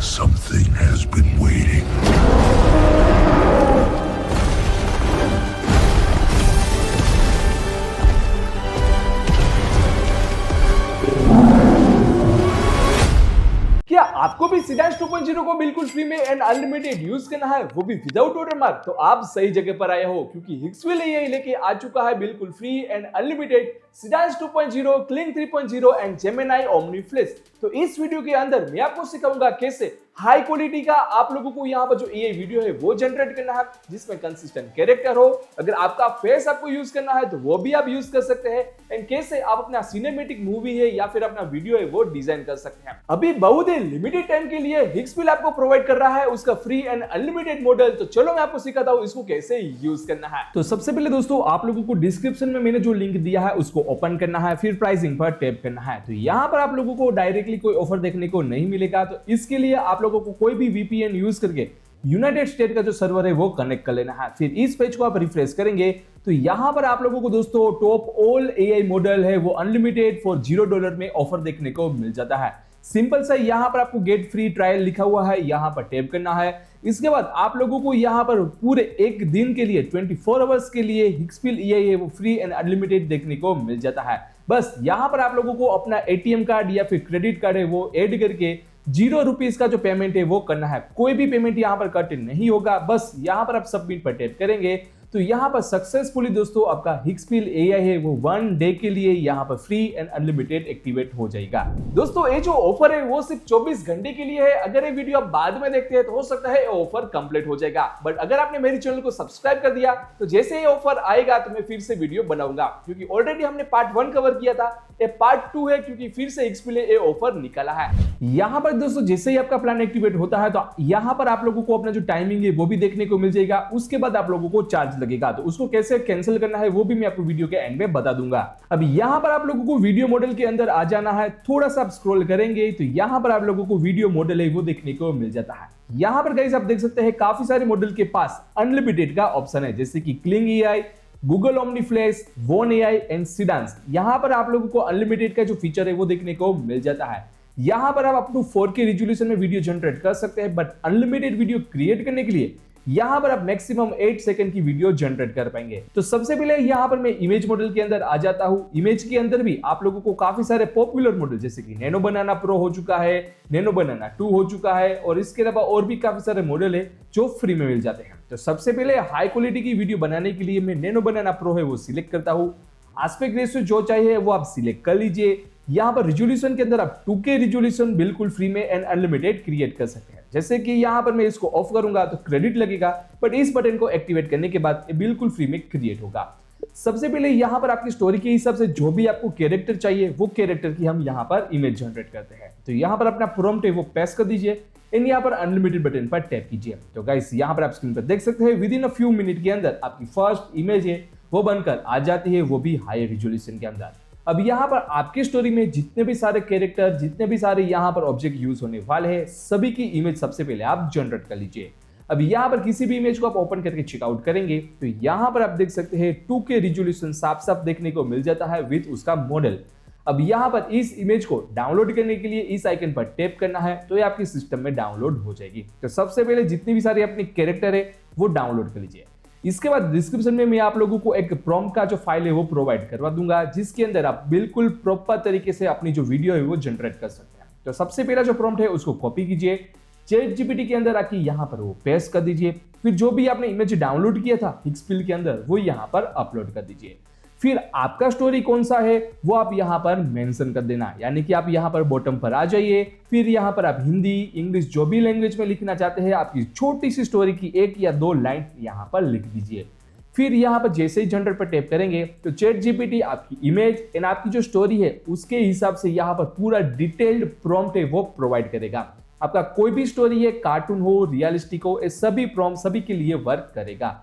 Something has been waiting. क्या आपको भी सिडास 2.0 को बिल्कुल फ्री में एंड अनलिमिटेड यूज करना है, वो भी विदाउट वाटरमार्क? तो आप सही जगह पर आए हो, क्योंकि हिक्सविल एआई लेके आ चुका है बिल्कुल free and unlimited Seedance 2.0, Kling 3.0 and Gemini Omni Flash. तो इस वीडियो के अंदर मैं आपको सिखाऊंगा कैसे हाई क्वालिटी का आप लोगों को यहाँ पर जो एआई वीडियो है वो जनरेट करना है, जिसमें कंसिस्टेंट कैरेक्टर हो। अगर आपका फेस आपको यूज करना है तो वो भी आप यूज कर सकते हैं, एंड कैसे आप अपना सिनेमैटिक मूवी है या फिर अपना वीडियो है वो डिजाइन कर सकते हैं। अभी बहुत ही लिमिटेड टाइम के लिए हिक्सविल आपको प्रोवाइड कर रहा है उसका फ्री एंड अनलिमिटेड मॉडल। तो चलो मैं आपको सिखाता हूँ इसको कैसे यूज करना है। तो सबसे पहले दोस्तों आप लोगों को डिस्क्रिप्शन में मैंने जो लिंक दिया है उसको ओपन करना है, फिर प्राइसिंग पर टैप करना है। तो यहाँ पर आप लोगों को डायरेक्टली कोई ऑफर देखने को नहीं मिलेगा, तो इसके लिए आप लोगों को कोई भी वीपीएन यूज करके यूनाइटेड स्टेट का जो सर्वर है वो कनेक्ट कर लेना है। फिर इस पेज को आप रिफ्रेश करेंगे तो यहां पर आप लोगों को दोस्तों टॉप ऑल एआई मॉडल है वो अनलिमिटेड फॉर $0 में ऑफर देखने को मिल जाता है। सिंपल सा यहां पर आपको गेट फ्री ट्रायल लिखा हुआ है, यहां पर टैप करना है। इसके बाद आप लोगों को यहां पर पूरे एक दिन के लिए 24 आवर्स के लिए हिक्सविल एआई है वो फ्री एंड अनलिमिटेड देखने को मिल जाता है। बस यहां पर आप लोगों को अपना एटीएम कार्ड या फिर क्रेडिट कार्ड है वो ऐड करके ₹0 का जो पेमेंट है वो करना है। कोई भी पेमेंट यहां पर कट नहीं होगा, बस यहां पर आप सबमिट पर टैप करेंगे तो यहां पर सक्सेसफुली दोस्तों आपका हिक्सविल एआई है वो 1 डे के लिए यहां पर फ्री एंड अनलिमिटेड एक्टिवेट हो जाएगा। दोस्तों ये जो ऑफर है वो सिर्फ 24 घंटे के लिए है। अगर ये वीडियो आप बाद में देखते हैं तो हो सकता है ऑफर कंप्लीट हो जाएगा, बट अगर आपने मेरे चैनल को सब्सक्राइब कर दिया तो जैसे ये ऑफर आएगा तो मैं फिर से वीडियो बनाऊंगा, क्योंकि ऑलरेडी हमने पार्ट 1 कवर किया था, ये पार्ट 2 है क्योंकि फिर से हिक्सविल ये ऑफर निकाला है। यहां पर दोस्तों जैसे ही आपका प्लान एक्टिवेट होता है तो यहां पर आप लोगों को अपना जो टाइमिंग है वो भी देखने को मिल जाएगा। उसके बाद आप लोगों को चार्ज लगेगा, तो उसको कैसे कैंसिल करना है वो भी मैं आपको वीडियो के एंड में बता दूंगा। अब यहां पर आप लोगों को वीडियो मॉडल के अंदर आ जाना है। थोड़ा सा आप स्क्रॉल करेंगे तो यहां पर आप लोगों को वीडियो मॉडल है वो देखने को मिल जाता है। यहां पर गाइस आप देख सकते हैं काफी सारे मॉडल के पास अनलिमिटेड का ऑप्शन है, जैसे कि cling AI, Google omni flash, वोन एआई एंड सिडास। यहां पर आप लोगों को अनलिमिटेड का जो फीचर है वो देखने को मिल जाता है। यहां पर आप अप टू 4K रिजोल्यूशन में वीडियो जनरेट कर सकते हैं, बट अनलिमिटेड वीडियो क्रिएट करने के लिए यहां पर आप मैक्सिमम 8 सेकंड की वीडियो जनरेट कर पाएंगे। तो सबसे पहले यहां पर मैं इमेज मॉडल के अंदर आ जाता हूं। इमेज के अंदर भी आप लोगों को काफी सारे पॉपुलर मॉडल जैसे कि नैनो बनाना प्रो हो चुका है, नैनो बनाना 2 हो चुका है, और इसके अलावा और भी काफी सारे मॉडल है जो फ्री में मिल जाते हैं। तो सबसे पहले हाई क्वालिटी की वीडियो बनाने के लिए मैं नैनो बनाना प्रो है वो सिलेक्ट करता हूं। एस्पेक्ट रेशियो जो चाहिए वो आप सिलेक्ट कर लीजिए। यहां पर रिजोल्यूशन के अंदर आप 2K रिजोल्यूशन बिल्कुल फ्री में एंड अनलिमिटेड क्रिएट कर सकते हैं। जैसे कि यहां पर मैं इसको ऑफ करूंगा तो क्रेडिट लगेगा, बट इस बटन को एक्टिवेट करने के बाद ये बिल्कुल फ्री में क्रिएट होगा। सबसे पहले यहां पर आपकी स्टोरी के हिसाब से जो भी आपको कैरेक्टर चाहिए वो कैरेक्टर की हम यहां पर इमेज जनरेट करते हैं। तो यहां पर अपना प्रॉम्प्ट है वो पेस्ट कर दीजिए एंड यहां पर अनलिमिटेड बटन पर टैप कीजिए। तो गाइस यहां पर आप स्क्रीन पर देख सकते हैं with in a few minute के अंदर आपकी फर्स्ट इमेज है वो बनकर आ जाती है, वो भी हाई रिजोल्यूशन के अंदर। अब यहाँ पर आपकी स्टोरी में जितने भी सारे कैरेक्टर, जितने भी सारे यहाँ पर ऑब्जेक्ट यूज होने वाले हैं, सभी की इमेज सबसे पहले आप जनरेट कर लीजिए। अब यहाँ पर किसी भी इमेज को आप ओपन करके चेकआउट करेंगे तो यहाँ पर आप देख सकते हैं 2K रिजोल्यूशन साफ साफ देखने को मिल जाता है विद उसका मॉडल। अब यहाँ पर इस इमेज को डाउनलोड करने के लिए इस आइकन पर टैप करना है तो ये आपके सिस्टम में डाउनलोड हो जाएगी। तो सबसे पहले जितनी भी सारी अपनी कैरेक्टर है वो डाउनलोड कर लीजिए। इसके बाद डिस्क्रिप्शन में मैं आप लोगों को एक प्रॉम्प्ट का जो फाइल है वो प्रोवाइड करवा दूंगा, जिसके अंदर आप बिल्कुल प्रॉपर तरीके से अपनी जो वीडियो है वो जनरेट कर सकते हैं। तो सबसे पहला जो प्रॉम्प्ट है उसको कॉपी कीजिए, चैट जीपीटी के अंदर आके यहाँ पर वो पेस्ट कर दीजिए। फिर जो भी आपने इमेज डाउनलोड किया था हिक्सविल के अंदर वो यहाँ पर अपलोड कर दीजिए। फिर आपका स्टोरी कौन सा है वो आप यहाँ पर मेंशन कर देना, यानी कि आप यहाँ पर बॉटम पर आ जाइए। फिर यहाँ पर आप हिंदी, इंग्लिश जो भी लैंग्वेज में लिखना चाहते हैं आपकी छोटी सी स्टोरी की 1 या 2 लाइन यहाँ पर लिख दीजिए। फिर यहाँ पर जैसे ही जनरेट पर टैप करेंगे तो चैट जीपीटी आपकी इमेज एंड आपकी जो स्टोरी है उसके हिसाब से यहाँ पर पूरा डिटेल्ड प्रॉम्प्ट है वो प्रोवाइड करेगा। आपका कोई भी स्टोरी है, कार्टून हो, रियलिस्टिक हो, ये सभी प्रॉम्प्ट सभी के लिए वर्क करेगा।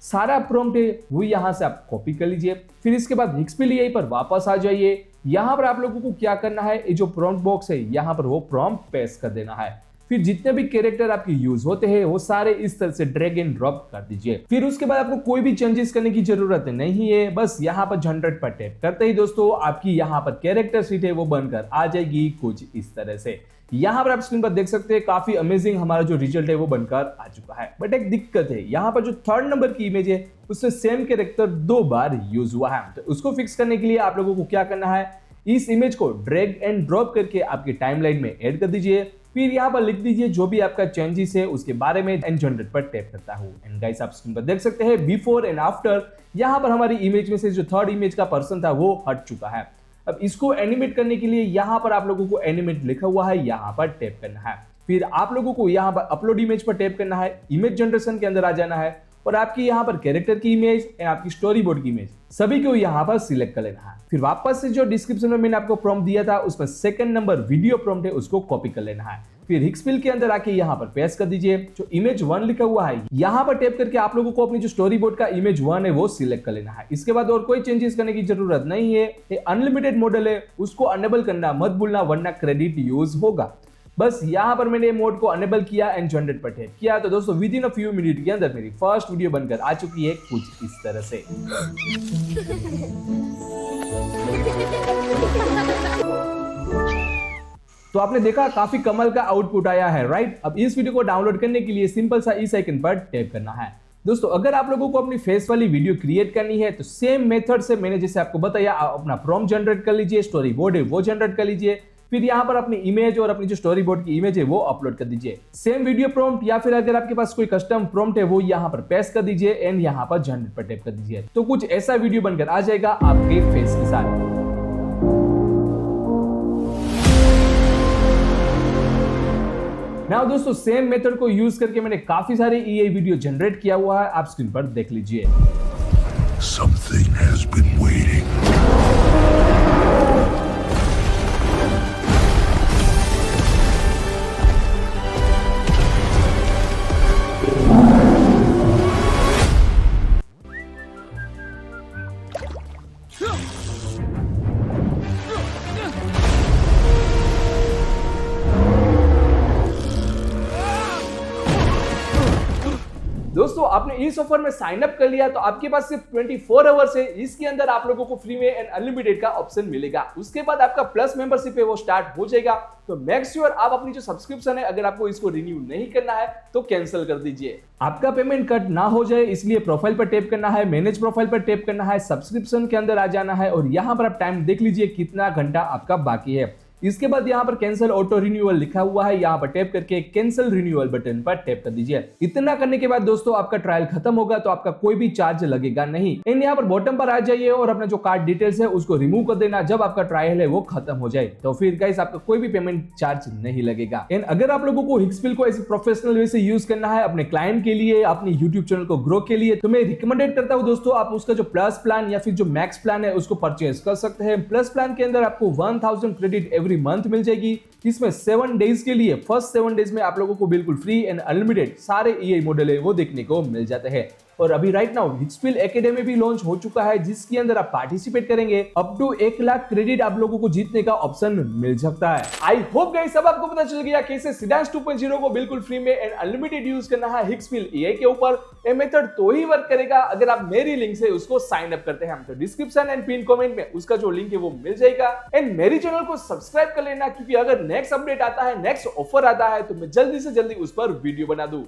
सारा प्रॉम्प्ट है वो यहां से आप कॉपी कर लीजिए। फिर इसके बाद हिक्सविल एआई पर वापस आ जाइए। यहां पर आप लोगों को क्या करना है, ये जो प्रॉम्प्ट बॉक्स है यहां पर वो प्रॉम्प्ट पेस्ट कर देना है। फिर जितने भी कैरेक्टर आपके यूज होते हैं वो सारे इस तरह से ड्रैग एंड ड्रॉप कर दीजिए। फिर उसके बाद आपको कोई भी चेंजेस करने की जरूरत नहीं है, बस यहाँ पर जनरेट पर टैप करते ही दोस्तों आपकी यहाँ पर कैरेक्टर शीट है वो बनकर आ जाएगी कुछ इस तरह से। यहाँ पर आप स्क्रीन पर देख सकते हैं काफी अमेजिंग हमारा जो रिजल्ट है वो बनकर आ चुका है। बट एक दिक्कत है, यहाँ पर जो 3rd नंबर की इमेज है उससे सेम कैरेक्टर 2 बार यूज हुआ है। तो उसको फिक्स करने के लिए आप लोगों को क्या करना है, इस इमेज को ड्रैग एंड ड्रॉप करके आपकी टाइमलाइन में ऐड कर दीजिए। फिर यहाँ पर लिख दीजिए जो भी आपका चेंजेस है उसके बारे में एंड जनरेट पर टैप करता हूँ। एंड गाइस आप स्क्रीन पर देख सकते हैं बिफोर एंड आफ्टर, यहाँ पर हमारी इमेज में से जो 3rd इमेज का पर्सन था वो हट चुका है। अब इसको एनिमेट करने के लिए यहाँ पर आप लोगों को एनिमेट लिखा हुआ है, यहाँ पर टैप करना है। फिर आप लोगों को यहाँ पर अपलोड इमेज पर टैप करना है, इमेज जनरेशन के अंदर आ जाना है और आपकी यहाँ पर कैरेक्टर की इमेज एंड आपकी स्टोरी बोर्ड की इमेज सभी को यहाँ पर सिलेक्ट कर लेना है। फिर वापस से जो डिस्क्रिप्शन में मैंने आपको प्रॉम्प्ट दिया था उसमें 2nd नंबर वीडियो प्रॉम्प्ट है उसको कॉपी कर लेना है। फिर हिक्सफिल के अंदर आके यहाँ पर पेस्ट कर दीजिए, जो इमेज 1 लिखा हुआ है यहाँ पर टैप करके आप लोगों को अपनी जो स्टोरी बोर्ड का इमेज 1 है वो सिलेक्ट कर लेना है। इसके बाद और कोई चेंजेस करने की जरूरत नहीं है। ये अनलिमिटेड मॉडल है, उसको अनेबल करना मत भूलना वरना क्रेडिट यूज होगा। बस यहाँ पर मैंने मोड को अनेबल किया एंड जनरेट पर टैप किया तो दोस्तों with in a few minute के अंदर मेरी फर्स्ट वीडियो बनकर आ चुकी है कुछ इस तरह से। तो आपने देखा काफी कमाल का आउटपुट आया है, राइट। अब इस वीडियो को डाउनलोड करने के लिए सिंपल सा इस आइकन पर टैप करना है। दोस्तों अगर आप लोगों को अपनी फेस वाली वीडियो क्रिएट करनी है तो सेम मेथड से मैंने जैसे आपको बताया, आप अपना प्रॉम्प्ट जनरेट कर लीजिए, स्टोरी बोर्ड है वो जनरेट कर लीजिए, फिर यहाँ पर अपनी इमेज और अपनी जो स्टोरी बोर्ड की इमेज है वो अपलोड कर दीजिए। सेम वीडियो प्रॉम्प्ट या फिर अगर आपके पास कोई कस्टम प्रॉम्प्ट है वो यहाँ पर पेस्ट कर दीजिए एंड यहाँ पर जनरेट पर टैप कर दीजिए। तो कुछ ऐसा वीडियो बनकर आ जाएगा आपके फेस के साथ। नाउ दोस्तों सेम मेथड को यूज करके मैंने काफी सारे EA वीडियो जनरेट किया हुआ है, आप स्क्रीन पर देख लीजिए। Something has been waiting. दोस्तों आपने इस ऑफर में साइन अप कर लिया तो आपके पास सिर्फ 24 आवर्स है, इसके अंदर आप लोगों को फ्री में एंड अनलिमिटेड का ऑप्शन मिलेगा। उसके बाद आपका प्लस मेंबरशिप है वो स्टार्ट हो जाएगा। तो मेक श्योर आप अपनी जो सब्सक्रिप्शन है अगर आपको इसको रिन्यू नहीं करना है तो कैंसिल कर दीजिए। आपका पेमेंट कट ना हो जाए इसलिए प्रोफाइल पर टैप करना है, मैनेज प्रोफाइल पर टैप करना है, सब्सक्रिप्शन के अंदर आ जाना है और यहाँ पर आप टाइम देख लीजिए कितना घंटा आपका बाकी है। इसके बाद यहाँ पर कैंसिल ऑटो रिन्यूअल लिखा हुआ है, यहाँ पर टैप करके कैंसिल रिन्यूअल बटन पर टैप कर दीजिए। इतना करने के बाद दोस्तों आपका ट्रायल खत्म होगा तो आपका कोई भी चार्ज लगेगा नहीं। एंड यहाँ पर बॉटम पर आ जाइए और अपना जो कार्ड डिटेल्स है उसको रिमूव कर देना जब आपका ट्रायल है वो खत्म हो जाए, तो फिर गाइस आपका कोई भी पेमेंट चार्ज नहीं लगेगा। एंड अगर आप लोगों को हिक्सफिल को ऐसे प्रोफेशनल वे से यूज करना है अपने क्लाइंट के लिए, अपने यूट्यूब चैनल को ग्रो के लिए, तो मैं रिकमेंडेड करता हूँ दोस्तों आप उसका जो प्लस प्लान या फिर जो मैक्स प्लान है उसको परचेज कर सकते हैं। प्लस प्लान के अंदर आपको 1000 क्रेडिट एवरी मंथ मिल जाएगी। इसमें 7 डेज के लिए फर्स्ट 7 डेज में आप लोगों को बिल्कुल फ्री एंड अनलिमिटेड सारे EA मॉडल है वो देखने को मिल जाते हैं। और अभी राइट नाउ हिक्सफिल एकेडमी भी लॉन्च हो चुका है जिसके अंदर आप पार्टिसिपेट करेंगे, अप टू 1 लाख क्रेडिट आप लोगों को जीतने का ऑप्शन मिल सकता है। आई होप गाइस सब आपको पता चल गया कैसे सिडांस 2.0 को बिल्कुल फ्री में एंड अनलिमिटेड यूज करना है हिक्सफिल EA के ऊपर। ये मेथड तो ही वर्क करेगा अगर आप मेरी लिंक से उसको साइन अप करते हैं। तो डिस्क्रिप्शन एंड पिन कमेंट में उसका जो लिंक है वो मिल जाएगा। एंड मेरी चैनल को सब्सक्राइब कर लेना क्योंकि अगर नेक्स्ट अपडेट आता है, नेक्स्ट ऑफर आता है तो मैं जल्दी से जल्दी उस पर वीडियो बना दूं।